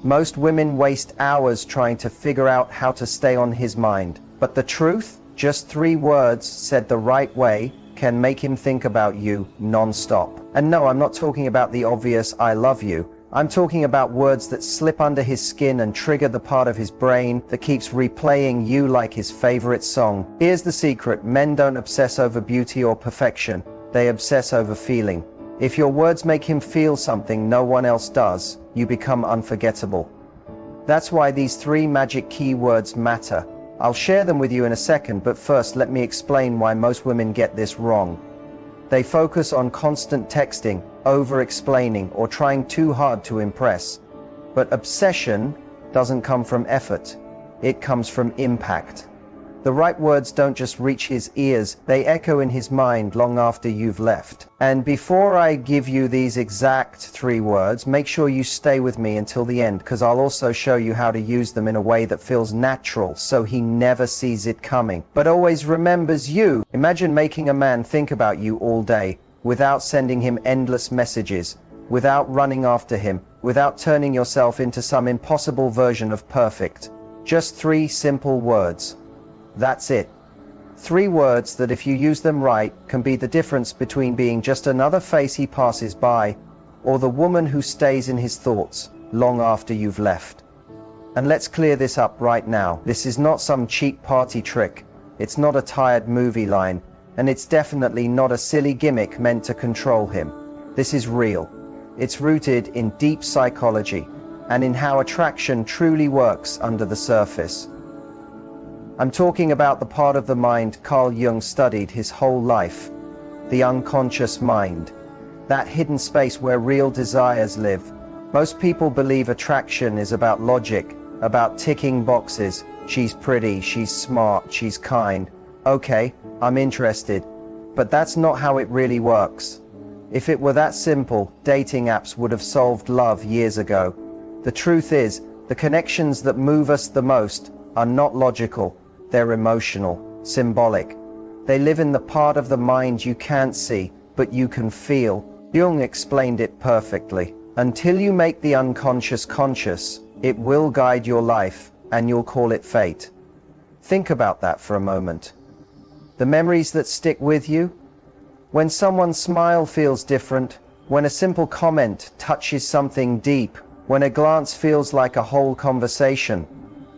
Most women waste hours trying to figure out how to stay on his mind. But the truth, just 3 words said the right way can make him think about you non-stop. And no, I'm not talking about the obvious "I love you." I'm talking about words that slip under his skin and trigger the part of his brain that keeps replaying you like his favorite song. Here's the secret: men don't obsess over beauty or perfection. They obsess over feeling. If your words make him feel something no one else does, you become unforgettable. That's why these 3 magic keywords matter. I'll share them with you in a second, but first let me explain why most women get this wrong. They focus on constant texting, over-explaining, or trying too hard to impress. But obsession doesn't come from effort. It comes from impact. The right words don't just reach his ears, they echo in his mind long after you've left. And before I give you these exact 3 words, make sure you stay with me until the end, because I'll also show you how to use them in a way that feels natural so he never sees it coming, but always remembers you. Imagine making a man think about you all day, without sending him endless messages, without running after him, without turning yourself into some impossible version of perfect. Just 3 simple words. That's it. 3 words that, if you use them right, can be the difference between being just another face he passes by, or the woman who stays in his thoughts long after you've left. And let's clear this up right now. This is not some cheap party trick. It's not a tired movie line. And it's definitely not a silly gimmick meant to control him. This is real. It's rooted in deep psychology and in how attraction truly works under the surface. I'm talking about the part of the mind Carl Jung studied his whole life, the unconscious mind, that hidden space where real desires live. Most people believe attraction is about logic, about ticking boxes. She's pretty, she's smart, she's kind. Okay, I'm interested. But that's not how it really works. If it were that simple, dating apps would have solved love years ago. The truth is, the connections that move us the most are not logical. They're emotional, symbolic. They live in the part of the mind you can't see, but you can feel. Jung explained it perfectly. Until you make the unconscious conscious, it will guide your life, and you'll call it fate. Think about that for a moment. The memories that stick with you? When someone's smile feels different, when a simple comment touches something deep, when a glance feels like a whole conversation.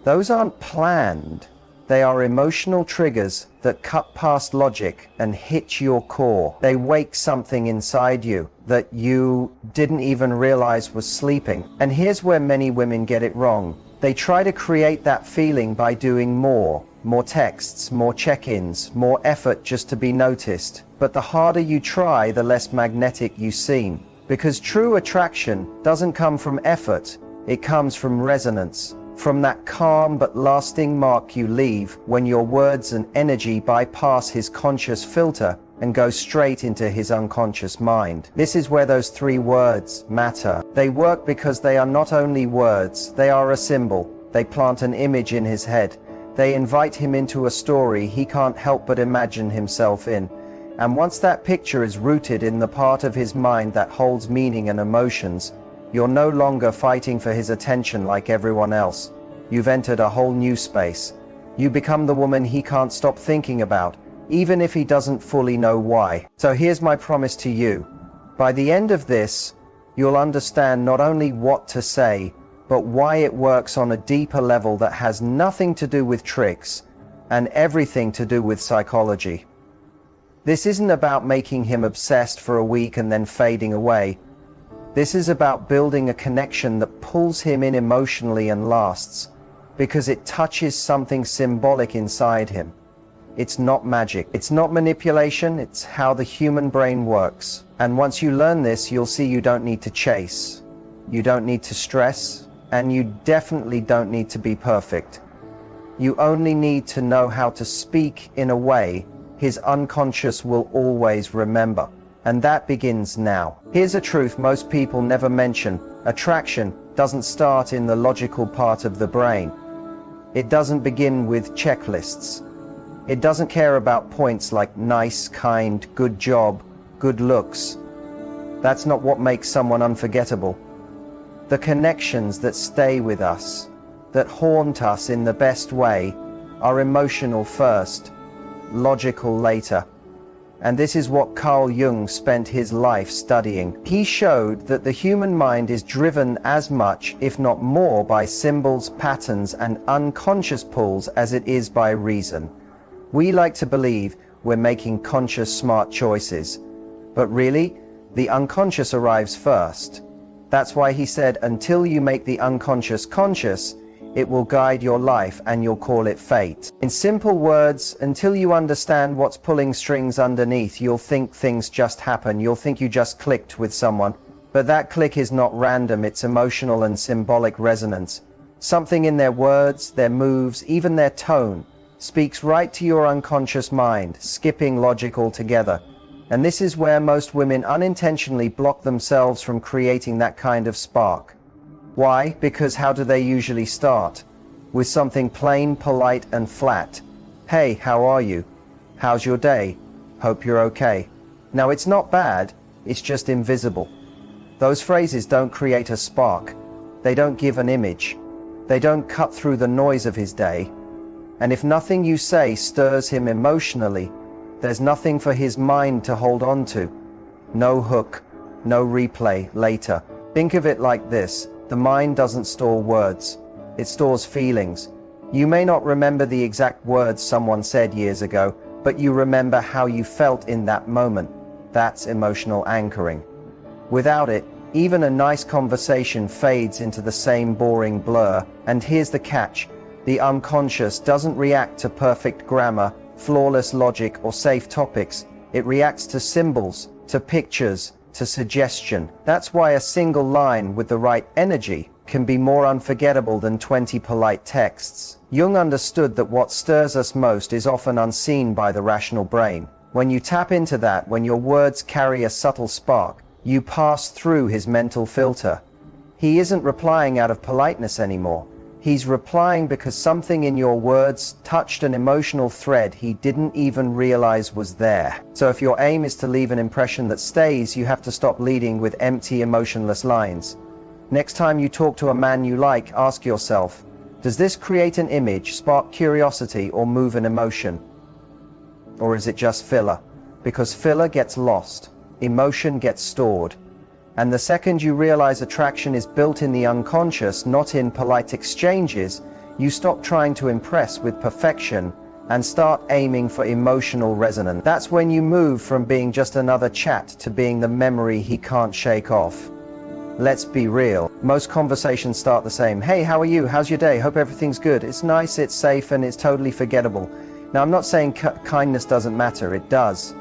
Those aren't planned. They are emotional triggers that cut past logic and hit your core. They wake something inside you that you didn't even realize was sleeping. And here's where many women get it wrong. They try to create that feeling by doing more texts, more check-ins, more effort just to be noticed. But the harder you try, the less magnetic you seem. Because true attraction doesn't come from effort, it comes from resonance. From that calm but lasting mark you leave when your words and energy bypass his conscious filter and go straight into his unconscious mind. This is where those 3 words matter. They work because they are not only words, they are a symbol. They plant an image in his head. They invite him into a story he can't help but imagine himself in. And once that picture is rooted in the part of his mind that holds meaning and emotions, you're no longer fighting for his attention like everyone else. You've entered a whole new space. You become the woman he can't stop thinking about, even if he doesn't fully know why. So here's my promise to you. By the end of this, you'll understand not only what to say, but why it works on a deeper level that has nothing to do with tricks and everything to do with psychology. This isn't about making him obsessed for a week and then fading away. This is about building a connection that pulls him in emotionally and lasts, because it touches something symbolic inside him. It's not magic. It's not manipulation. It's how the human brain works. And once you learn this, you'll see you don't need to chase. You don't need to stress. And you definitely don't need to be perfect. You only need to know how to speak in a way his unconscious will always remember. And that begins now. Here's a truth most people never mention. Attraction doesn't start in the logical part of the brain. It doesn't begin with checklists. It doesn't care about points like nice, kind, good job, good looks. That's not what makes someone unforgettable. The connections that stay with us, that haunt us in the best way, are emotional first, logical later. And this is what Carl Jung spent his life studying. He showed that the human mind is driven as much, if not more, by symbols, patterns, and unconscious pulls as it is by reason. We like to believe we're making conscious, smart choices. But really, the unconscious arrives first. That's why he said, until you make the unconscious conscious, it will guide your life and you'll call it fate. In simple words, until you understand what's pulling strings underneath, you'll think things just happen. You'll think you just clicked with someone. But that click is not random, it's emotional and symbolic resonance. Something in their words, their moves, even their tone, speaks right to your unconscious mind, skipping logic altogether. And this is where most women unintentionally block themselves from creating that kind of spark. Why? Because how do they usually start? With something plain, polite, and flat. Hey, how are you? How's your day? Hope you're okay. Now, it's not bad, it's just invisible. Those phrases don't create a spark. They don't give an image. They don't cut through the noise of his day. And if nothing you say stirs him emotionally, there's nothing for his mind to hold on to. No hook, no replay later. Think of it like this. The mind doesn't store words, it stores feelings. You may not remember the exact words someone said years ago, but you remember how you felt in that moment. That's emotional anchoring. Without it, even a nice conversation fades into the same boring blur. And here's the catch. The unconscious doesn't react to perfect grammar, flawless logic, or safe topics. It reacts to symbols, to pictures, to suggestion. That's why a single line with the right energy can be more unforgettable than 20 polite texts. Jung understood that what stirs us most is often unseen by the rational brain. When you tap into that, when your words carry a subtle spark, you pass through his mental filter. He isn't replying out of politeness anymore. He's replying because something in your words touched an emotional thread he didn't even realize was there. So if your aim is to leave an impression that stays, you have to stop leading with empty, emotionless lines. Next time you talk to a man you like, ask yourself, does this create an image, spark curiosity, or move an emotion? Or is it just filler? Because filler gets lost, emotion gets stored. And the second you realize attraction is built in the unconscious, not in polite exchanges, you stop trying to impress with perfection and start aiming for emotional resonance. That's when you move from being just another chat to being the memory he can't shake off. Let's be real. Most conversations start the same. Hey, how are you? How's your day? Hope everything's good. It's nice, it's safe, and it's totally forgettable. Now, I'm not saying kindness doesn't matter. It does.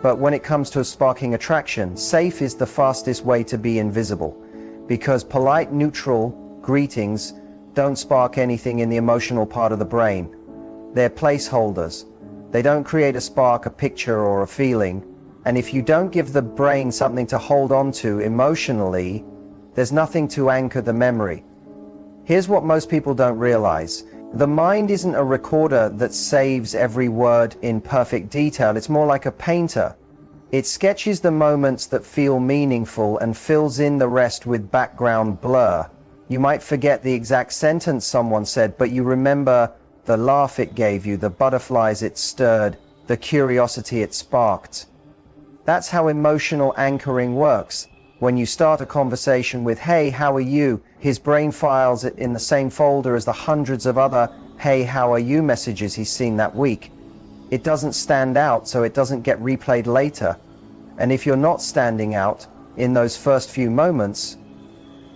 But when it comes to sparking attraction, safe is the fastest way to be invisible, because polite, neutral greetings don't spark anything in the emotional part of the brain. They're placeholders. They don't create a spark, a picture, or a feeling. And if you don't give the brain something to hold on to emotionally, there's nothing to anchor the memory. Here's what most people don't realize. The mind isn't a recorder that saves every word in perfect detail. It's more like a painter. It sketches the moments that feel meaningful and fills in the rest with background blur. You might forget the exact sentence someone said, but you remember the laugh it gave you, the butterflies it stirred, the curiosity it sparked. That's how emotional anchoring works. When you start a conversation with, hey, how are you? His brain files it in the same folder as the hundreds of other, hey, how are you messages he's seen that week. It doesn't stand out, so it doesn't get replayed later. And if you're not standing out in those first few moments,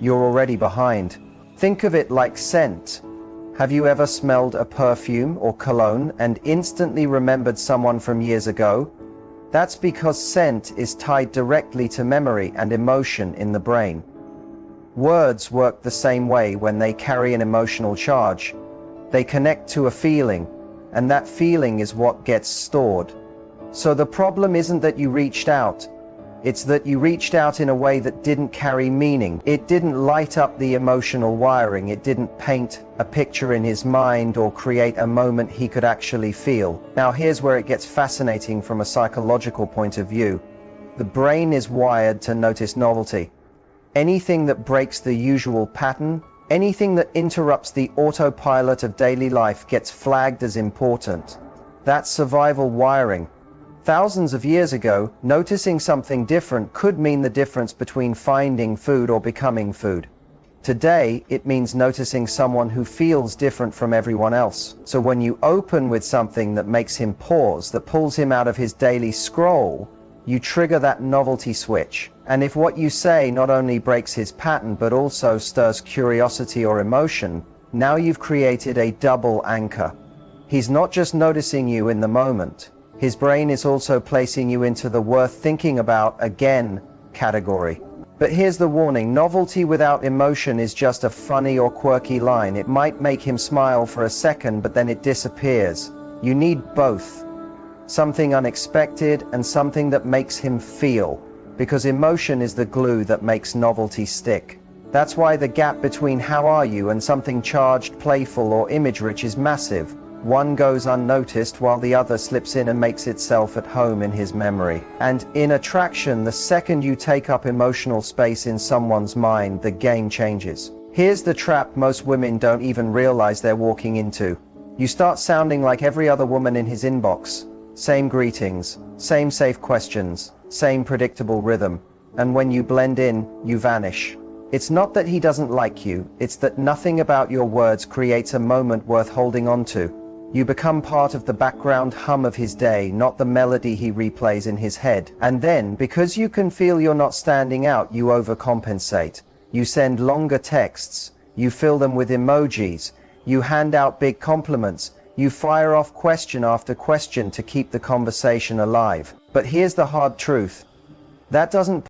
you're already behind. Think of it like scent. Have you ever smelled a perfume or cologne and instantly remembered someone from years ago? That's because scent is tied directly to memory and emotion in the brain. Words work the same way when they carry an emotional charge. They connect to a feeling, and that feeling is what gets stored. So the problem isn't that you reached out. It's that you reached out in a way that didn't carry meaning. It didn't light up the emotional wiring. It didn't paint a picture in his mind or create a moment he could actually feel. Now here's where it gets fascinating from a psychological point of view. The brain is wired to notice novelty. Anything that breaks the usual pattern, anything that interrupts the autopilot of daily life gets flagged as important. That's survival wiring. Thousands of years ago, noticing something different could mean the difference between finding food or becoming food. Today, it means noticing someone who feels different from everyone else. So when you open with something that makes him pause, that pulls him out of his daily scroll, you trigger that novelty switch. And if what you say not only breaks his pattern but also stirs curiosity or emotion, now you've created a double anchor. He's not just noticing you in the moment. His brain is also placing you into the worth thinking about again category. But here's the warning: novelty without emotion is just a funny or quirky line. It might make him smile for a second, but then it disappears. You need both. Something unexpected and something that makes him feel, because emotion is the glue that makes novelty stick. That's why the gap between "how are you" and something charged, playful, or image-rich is massive. One goes unnoticed while the other slips in and makes itself at home in his memory. And in attraction, the second you take up emotional space in someone's mind, the game changes. Here's the trap most women don't even realize they're walking into. You start sounding like every other woman in his inbox. Same greetings, same safe questions, same predictable rhythm. And when you blend in, you vanish. It's not that he doesn't like you, it's that nothing about your words creates a moment worth holding on to. You become part of the background hum of his day, not the melody he replays in his head. And then, because you can feel you're not standing out, you overcompensate. You send longer texts, you fill them with emojis, you hand out big compliments, you fire off question after question to keep the conversation alive. But here's the hard truth. That doesn't